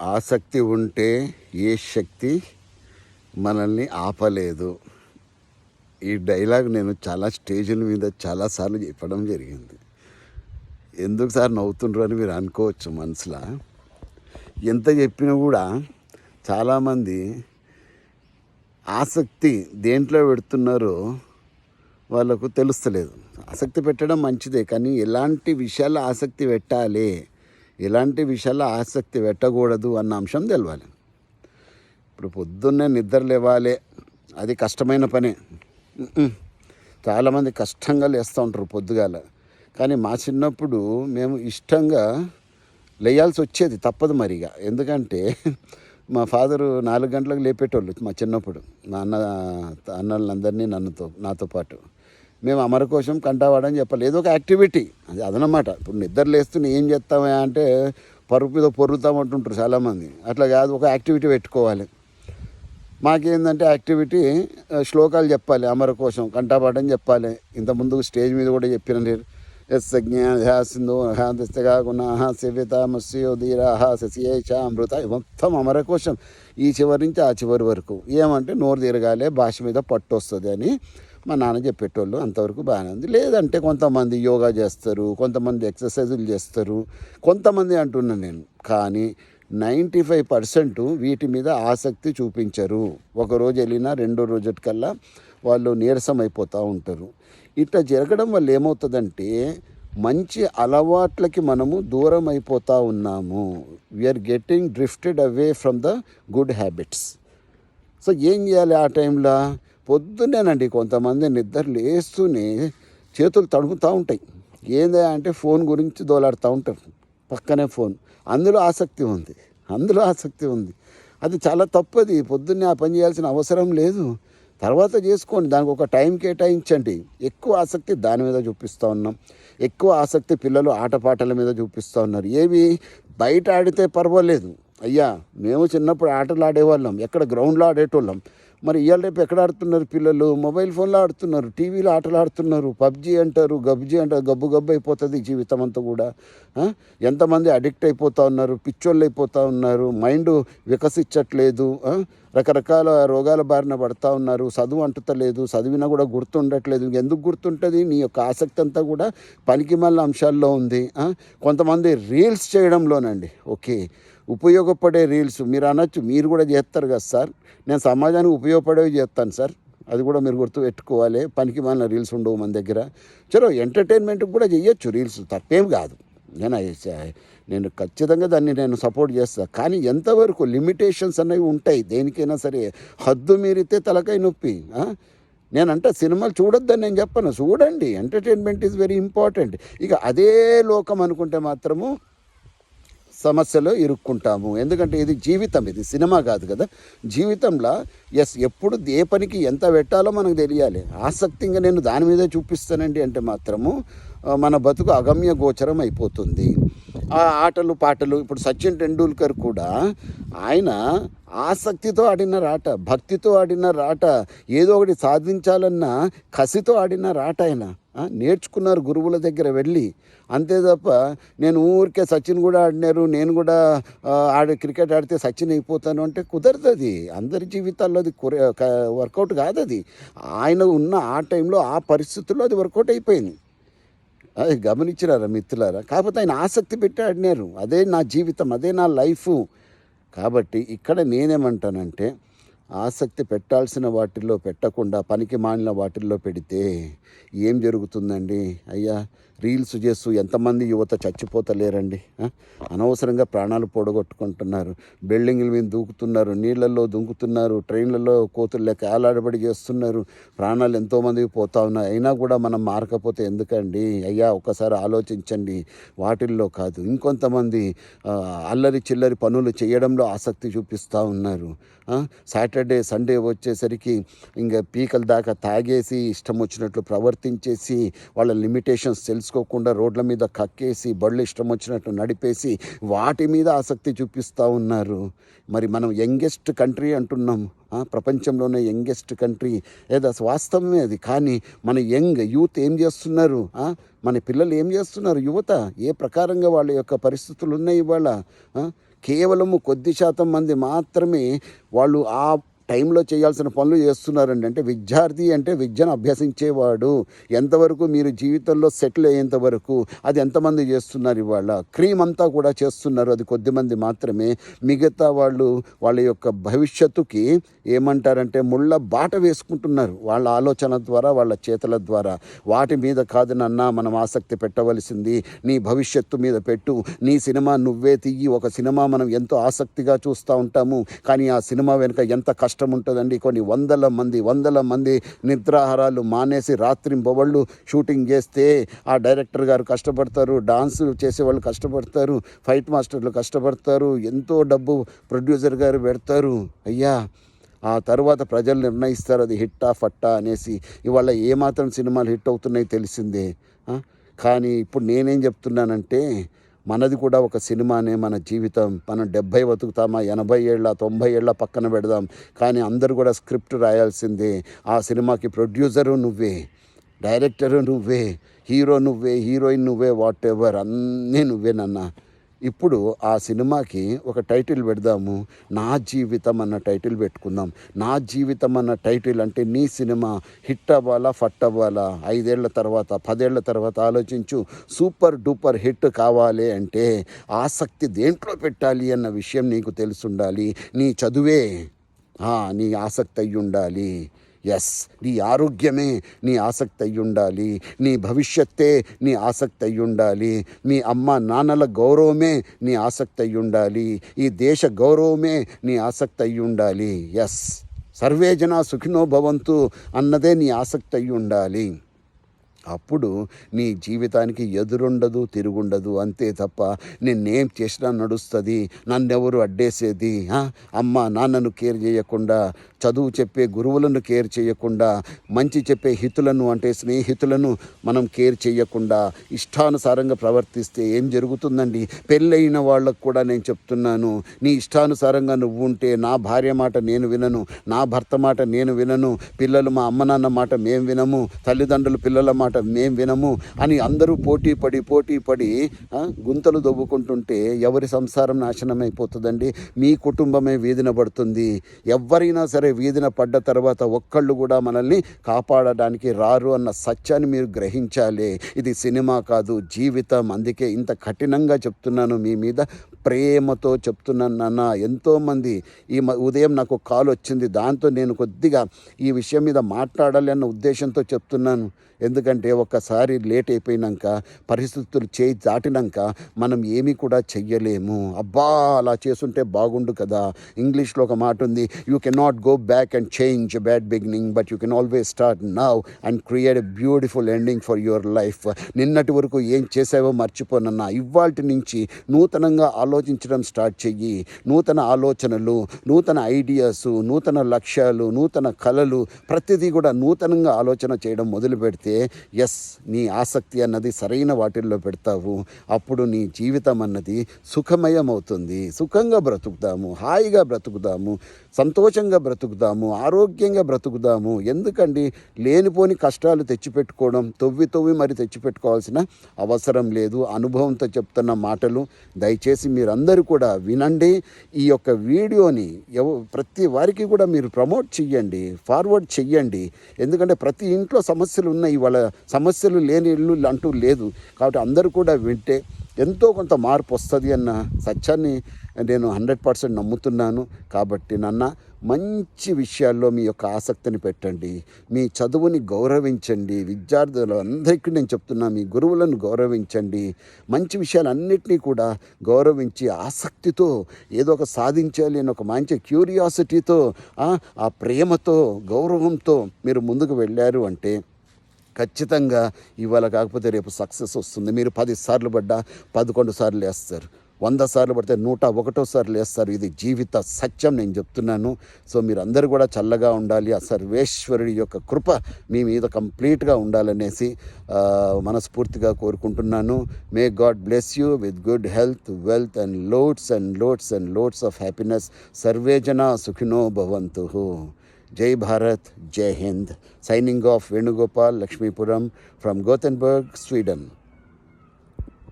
ఆసక్తి ఉంటే ఏ శక్తి మనల్ని ఆపలేదు. ఈ డైలాగ్ నేను చాలా స్టేజ్ల మీద చాలాసార్లు చెప్పడం జరిగింది. ఎందుకు సార్ నవ్వుతుండ్రు అని మీరు అనుకోవచ్చు మనసులో. ఎంత చెప్పినా కూడా చాలామంది ఆసక్తి దేంట్లో పెడుతున్నారో వాళ్ళకు తెలుస్తలేదు. ఆసక్తి పెట్టడం మంచిదే, కానీ ఎలాంటి విషయాల్లో ఆసక్తి పెట్టాలి, ఎలాంటి విషయాల్లో ఆసక్తి పెట్టకూడదు అన్న అంశం తెలవాలి. ఇప్పుడు పొద్దున్నే నిద్ర లేవాలి, అది కష్టమైన పనే. చాలామంది కష్టంగా లేస్తూ ఉంటారు పొద్దుగాల. కానీ మా చిన్నప్పుడు మేము ఇష్టంగా లేయాల్సి వచ్చేది, తప్పదు మరిగా. ఎందుకంటే మా ఫాదరు 4 గంటలకు లేపేటోళ్ళు మా చిన్నప్పుడు, మా అన్నలందరినీ నాతో పాటు. మేము అమర కోసం కంటావాడని చెప్పాలి, ఏదో ఒక యాక్టివిటీ అది అదనమాట. ఇప్పుడు నిద్ర లేస్తూనే ఏం చేస్తామా అంటే పరుపు మీద పొరుగుతామంటుంటారు చాలామంది. అట్లా కాదు, ఒక యాక్టివిటీ పెట్టుకోవాలి. మాకేందంటే యాక్టివిటీ శ్లోకాలు చెప్పాలి, అమర కోసం కంఠపాఠం చెప్పాలి. ఇంతకుముందు స్టేజ్ మీద కూడా చెప్పిన నేను సింధు గుణ సేవిత మత్స్యోధీర శశియేష అమృత, మొత్తం అమర కోసం ఈ చివరి నుంచి ఆ చివరి వరకు. ఏమంటే నోరు తిరగాలి, భాష మీద పట్టు వస్తుంది అని మా నాన్న చెప్పేటోళ్ళు. అంతవరకు బాగానే ఉంది. లేదంటే కొంతమంది యోగా చేస్తారు, కొంతమంది ఎక్సర్సైజులు చేస్తారు, కొంతమంది అంటున్నాను నేను. కానీ 95% వీటి మీద ఆసక్తి చూపించరు. ఒకరోజు వెళ్ళినా రెండో రోజుకల్లా వాళ్ళు నీరసం అయిపోతూ ఉంటారు. ఇట్లా జరగడం వల్ల ఏమవుతుందంటే మంచి అలవాట్లకి మనము దూరం అయిపోతూ ఉన్నాము. We're getting drifted away from the good habits. So ఏం చేయాలి ఆ టైంలో? పొద్దున్నేనండి కొంతమంది నిద్ర లేస్తూనే చేతులు తడుముతూ ఉంటాయి. ఏందా అంటే ఫోన్ గురించి దోలాడుతూ ఉంటారు, పక్కనే ఫోన్. అందులో ఆసక్తి ఉంది. అది చాలా తప్పది. పొద్దున్నే ఆ పని చేయాల్సిన అవసరం లేదు, తర్వాత చేసుకోండి. దానికి ఒక టైం కేటాయించండి. ఎక్కువ ఆసక్తి దాని మీద చూపిస్తూ ఉన్నాం. ఎక్కువ ఆసక్తి పిల్లలు ఆటపాటల మీద చూపిస్తూ ఉన్నారు. ఏవి బయట ఆడితే పర్వాలేదు అయ్యా, మేము చిన్నప్పుడు ఆటలు ఆడేవాళ్ళం, ఎక్కడ గ్రౌండ్లో ఆడేటోళ్ళం. మరి ఇవాళ రేపు ఎక్కడ ఆడుతున్నారు పిల్లలు? మొబైల్ ఫోన్లో ఆడుతున్నారు, టీవీలో ఆటలు ఆడుతున్నారు. పబ్జీ అంటారు, గబ్జీ అంటారు. గబ్బు అయిపోతుంది జీవితం అంతా కూడా. ఎంతమంది అడిక్ట్ అయిపోతూ ఉన్నారు, పిచ్చోళ్ళు అయిపోతూ ఉన్నారు, మైండ్ వికసించట్లేదు, రకరకాల రోగాల బారిన పడుతూ ఉన్నారు. చదువు అంటుతలేదు, చదివినా కూడా గుర్తుండట్లేదు. ఎందుకు గుర్తుంటుంది? నీ యొక్క ఆసక్తి అంతా కూడా పనికి మళ్ళీ అంశాల్లో ఉంది. కొంతమంది రీల్స్ చేయడంలోనండి. ఓకే, ఉపయోగపడే రీల్స్ మీరు అనొచ్చు, మీరు కూడా చేస్తారు కదా సార్. నేను సమాజానికి ఉపయోగపడేవి చేస్తాను సార్, అది కూడా మీరు గుర్తు పెట్టుకోవాలి. పనికి మాలిన రీల్స్ ఉండవు మన దగ్గర. చలో ఎంటర్టైన్మెంట్కి కూడా చేయొచ్చు రీల్స్, తప్పేం కాదు. నేను ఖచ్చితంగా దాన్ని నేను సపోర్ట్ చేస్తాను. కానీ ఎంతవరకు లిమిటేషన్స్ అనేవి ఉంటాయి దేనికైనా సరే. హద్దు మీరితే తలకాయ నొప్పి. నేనంటే సినిమాలు చూడొద్దని నేను చెప్పను, చూడండి. Entertainment is very important. ఇక అదే లోకం అనుకుంటే మాత్రము సమస్యలో ఇరుక్కుంటాము. ఎందుకంటే ఇది జీవితం, ఇది సినిమా కాదు కదా. జీవితంలో ఎప్పుడు ఏ పనికి ఎంత పెట్టాలో మనకు తెలియాలి. ఆసక్తిగా నేను దాని మీదే చూపిస్తానండి అంటే మాత్రము మన బతుకు అగమ్య గోచరం అయిపోతుంది. ఆ ఆటలు పాటలు, ఇప్పుడు సచిన్ టెండూల్కర్ కూడా ఆయన ఆసక్తితో ఆడిన ఆట, భక్తితో ఆడిన ఆట, ఏదో ఒకటి సాధించాలన్న కసితో ఆడిన ఆట. ఆయన నేర్చుకున్నారు గురువుల దగ్గర వెళ్ళి. అంతే తప్ప నేను ఊరికే సచిన్ కూడా ఆడినారు, నేను కూడా క్రికెట్ ఆడితే సచిన్ అయిపోతాను అంటే కుదరదు. అది అందరి జీవితాల్లో అది వర్కౌట్ కాదు. అది ఆయన ఉన్న ఆ టైంలో ఆ పరిస్థితుల్లో అది వర్కౌట్ అయిపోయింది. అది గమనించినారా మిత్రులారా? కాకపోతే ఆయన ఆసక్తి పెట్టి ఆడినారు. అదే నా జీవితం, అదే నా లైఫ్. కాబట్టి ఇక్కడ నేనేమంటానంటే ఆసక్తి పెట్టాల్సిన వాటిల్లో పెట్టకుండా పనికి మాలిన వాటిల్లో పెడితే ఏం జరుగుతుందండి అయ్యా? రీల్స్ చేస్తూ ఎంతమంది యువత చచ్చిపోతలేరండి. అనవసరంగా ప్రాణాలు పొడగొట్టుకుంటున్నారు, బిల్డింగ్ల మీద దూకుతున్నారు, నీళ్ళల్లో దుంకుతున్నారు, ట్రైన్లలో కోతులు లెక్క ఏలాడబడి చేస్తున్నారు, ప్రాణాలు ఎంతోమందికి పోతా ఉన్నాయి. అయినా కూడా మనం మారకపోతే ఎందుకండి అయ్యా? ఒకసారి ఆలోచించండి. వాటిల్లో కాదు, ఇంకొంతమంది అల్లరి చిల్లరి పనులు చేయడంలో ఆసక్తి చూపిస్తూ ఉన్నారు. సాటర్డే సండే వచ్చేసరికి ఇంకా పీకల దాకా తాగేసి ఇష్టం వచ్చినట్లు ప్రవర్తించేసి వాళ్ళ లిమిటేషన్స్ తెలుసుకోకుండా రోడ్ల మీద కక్కేసి బళ్ళు ఇష్టం వచ్చినట్టు నడిపేసి వాటి మీద ఆసక్తి చూపిస్తూ ఉన్నారు. మరి మనం యంగెస్ట్ కంట్రీ అంటున్నాం, ప్రపంచంలోనే యంగెస్ట్ కంట్రీ. ఏదో వాస్తవమే అది. కానీ మన యూత్ ఏం చేస్తున్నారు? మన పిల్లలు ఏం చేస్తున్నారు? యువత ఏ ప్రకారంగా వాళ్ళ యొక్క పరిస్థితులు ఉన్నాయి ఇవాళ? కేవలము కొద్ది శాతం మంది మాత్రమే వాళ్ళు ఆ టైంలో చేయాల్సిన పనులు చేస్తున్నారండి. అంటే విద్యార్థి అంటే విద్యను అభ్యసించేవాడు. ఎంతవరకు మీరు జీవితంలో సెటిల్ అయ్యేంత వరకు అది ఎంతమంది చేస్తున్నారు ఇవాళ? క్రీమ్ అంతా కూడా చేస్తున్నారు, అది కొద్దిమంది మాత్రమే. మిగతా వాళ్ళు వాళ్ళ యొక్క భవిష్యత్తుకి ఏమంటారంటే ముళ్ళ బాట వేసుకుంటున్నారు వాళ్ళ ఆలోచన ద్వారా, వాళ్ళ చేతల ద్వారా. వాటి మీద కాదు నాన్న మనం ఆసక్తి పెట్టవలసింది, నీ భవిష్యత్తు మీద పెట్టు. నీ సినిమా నువ్వే తీయి. ఒక సినిమా మనం ఎంతో ఆసక్తిగా చూస్తూ ఉంటాము, కానీ ఆ సినిమా వెనుక ఎంత కష్టం ఉంటుందండి. కొన్ని వందల మంది నిద్రాహారాలు మానేసి రాత్రింబవళ్ళు షూటింగ్ చేస్తే ఆ డైరెక్టర్ గారు కష్టపడతారు, డాన్స్ చేసేవాళ్ళు కష్టపడతారు, ఫైట్ మాస్టర్లు కష్టపడతారు, ఎంతో డబ్బు ప్రొడ్యూసర్ గారు పెడతారు. అయ్యా, ఆ తర్వాత ప్రజలు నిర్ణయిస్తారు అది హిట్టా ఫట్టా అనేసి. ఇవాళ ఏమాత్రం సినిమాలు హిట్ అవుతున్నాయి తెలిసిందే. కానీ ఇప్పుడు నేనేం చెప్తున్నానంటే, మనది కూడా ఒక సినిమానే మన జీవితం. మనం 70 బతుకుతామా, 80 ఏళ్ళ, 90 ఏళ్ళ పక్కన పెడదాం, కానీ అందరూ కూడా స్క్రిప్ట్ రాయాల్సిందే. ఆ సినిమాకి ప్రొడ్యూసరు నువ్వే, డైరెక్టరు నువ్వే, హీరో నువ్వే, హీరోయిన్ నువ్వే, వాట్ ఎవర్ అన్నీ నువ్వేనన్నా. ఇప్పుడు ఆ సినిమాకి ఒక టైటిల్ పెడదాము, నా జీవితం అన్న టైటిల్ పెట్టుకుందాం. నా జీవితం అన్న టైటిల్ అంటే నీ సినిమా హిట్ అవ్వాలా, ఫట్ అవ్వాలా? 5 ఏళ్ల తర్వాత, 10 ఏళ్ల తర్వాత ఆలోచించు. సూపర్ డూపర్ హిట్ కావాలి అంటే ఆసక్తి దేంట్లో పెట్టాలి అన్న విషయం నీకు తెలుసుండాలి. నీ చదువే నీ ఆసక్తి అయ్యి ఉండాలి. ఎస్, నీ ఆరోగ్యమే నీ ఆసక్తి అయ్యి ఉండాలి. నీ భవిష్యత్తే నీ ఆసక్తి అయ్యి ఉండాలి. మీ అమ్మ నాన్నల గౌరవమే నీ ఆసక్తి అయ్యి ఉండాలి. ఈ దేశ గౌరవమే నీ ఆసక్తి అయ్యి ఉండాలి. ఎస్, సర్వే జనా సుఖినో భవంతు అన్నదే నీ ఆసక్తి అయ్యి ఉండాలి. అప్పుడు నీ జీవితానికి ఎదురుండదు, తిరుగుండదు. అంతే తప్ప నేనేం చేసినా నడుస్తుంది, నన్నెవరు అడ్డేసేది, అమ్మ నాన్నను కేర్ చేయకుండా, చదువు చెప్పే గురువులను కేర్ చేయకుండా, మంచి చెప్పే హితులను అంటే స్నేహితులను మనం కేర్ చేయకుండా ఇష్టానుసారంగా ప్రవర్తిస్తే ఏం జరుగుతుందండి? పెళ్ళైన వాళ్ళకు కూడా నేను చెప్తున్నాను, నీ ఇష్టానుసారంగా నువ్వు ఉంటే నా భార్య మాట నేను వినను, నా భర్త మాట నేను వినను, పిల్లలు మా అమ్మ నాన్న మాట మేము వినము, తల్లిదండ్రులు పిల్లల మాట మేం వినము అని అందరూ పోటీ పడి గుంతలు దొవ్వుకుంటుంటే ఎవరి సంసారం నాశనం అయిపోతుందండి? మీ కుటుంబమే వీధిన పడుతుంది. ఎవరైనా సరే వీధిన పడ్డ తర్వాత ఒక్కళ్ళు కూడా మనల్ని కాపాడడానికి రారు అన్న సత్యాన్ని మీరు గ్రహించాలి. ఇది సినిమా కాదు, జీవితం. అందుకే ఇంత కఠినంగా చెప్తున్నాను, మీ మీద ప్రేమతో చెప్తున్నాను నాన్న. ఎంతోమంది ఈ ఉదయం నాకు కాల్ వచ్చింది, దాంతో నేను కొద్దిగా ఈ విషయం మీద మాట్లాడాలి అన్న ఉద్దేశంతో చెప్తున్నాను. ఎందుకంటే ఒక్కసారి లేట్ అయిపోయినాక, పరిస్థితులు చేయి దాటినాక మనం ఏమీ కూడా చెయ్యలేము. అబ్బా అలా చేసుంటే బాగుండు కదా. ఇంగ్లీష్లో ఒక మాట ఉంది, you cannot go back and change bad beginning, but you can always start now and create a beautiful ending for your life. నిన్నటి వరకు ఏం చేసావో మర్చిపోనన్నా, ఇవాల్టి నుంచి నూతనంగా ఆలోచించడం స్టార్ట్ చెయ్యి. నూతన ఆలోచనలు, నూతన ఐడియాస్, నూతన లక్ష్యాలు, నూతన కళలు, ప్రతిదీ కూడా నూతనంగా ఆలోచన చేయడం మొదలు పెడితే ఎస్, నీ ఆసక్తి అన్నది సరైన వాటిల్లో పెడతావు. అప్పుడు నీ జీవితం అన్నది సుఖమయం అవుతుంది. సుఖంగా బ్రతుకుదాము, హాయిగా బ్రతుకుదాము, సంతోషంగా బ్రతుకుదాము, ఆరోగ్యంగా బ్రతుకుదాము. ఎందుకండి లేనిపోని కష్టాలు తెచ్చిపెట్టుకోవడం? తవ్వి మరి తెచ్చిపెట్టుకోవాల్సిన అవసరం లేదు. అనుభవంతో చెప్తున్న మాటలు దయచేసి మీరందరూ కూడా వినండి. ఈ యొక్క వీడియోని ప్రతి వారికి కూడా మీరు ప్రమోట్ చెయ్యండి, ఫార్వర్డ్ చెయ్యండి. ఎందుకంటే ప్రతి ఇంట్లో సమస్యలు ఉన్నాయి, వాళ్ళ సమస్యలు లేని ఇల్లు అంటూ లేదు. కాబట్టి అందరూ కూడా వింటే ఎంతో కొంత మార్పు వస్తుంది అన్న సత్యాన్ని నేను 100% నమ్ముతున్నాను. కాబట్టి నాన్న, మంచి విషయాల్లో మీ యొక్క ఆసక్తిని పెట్టండి, మీ చదువుని గౌరవించండి. విద్యార్థులు అందరికీ నేను చెప్తున్నా, మీ గురువులను గౌరవించండి. మంచి విషయాలన్నింటినీ కూడా గౌరవించి ఆసక్తితో ఏదో ఒక సాధించాలి అని ఒక మంచి క్యూరియాసిటీతో, ఆ ప్రేమతో, గౌరవంతో మీరు ముందుకు వెళ్ళారు అంటే ఖచ్చితంగా ఇవాళ కాకపోతే రేపు సక్సెస్ వస్తుంది. మీరు 10 సార్లు పడ్డా 11 సార్లు వేస్తారు, 100 సార్లు పడితే 101వ సార్లు వేస్తారు. ఇది జీవిత సత్యం, నేను చెప్తున్నాను. సో మీరందరూ కూడా చల్లగా ఉండాలి. ఆ సర్వేశ్వరుడి యొక్క కృప మీ మీద కంప్లీట్గా ఉండాలనేసి మనస్ఫూర్తిగా కోరుకుంటున్నాను. May God bless you with good health, wealth and loads of happiness. Survey జనా సుఖినో భవంతు. జై భారత్, జై Hind. Signing off, Venugopal Lakshmipuram from Gothenburg, Sweden.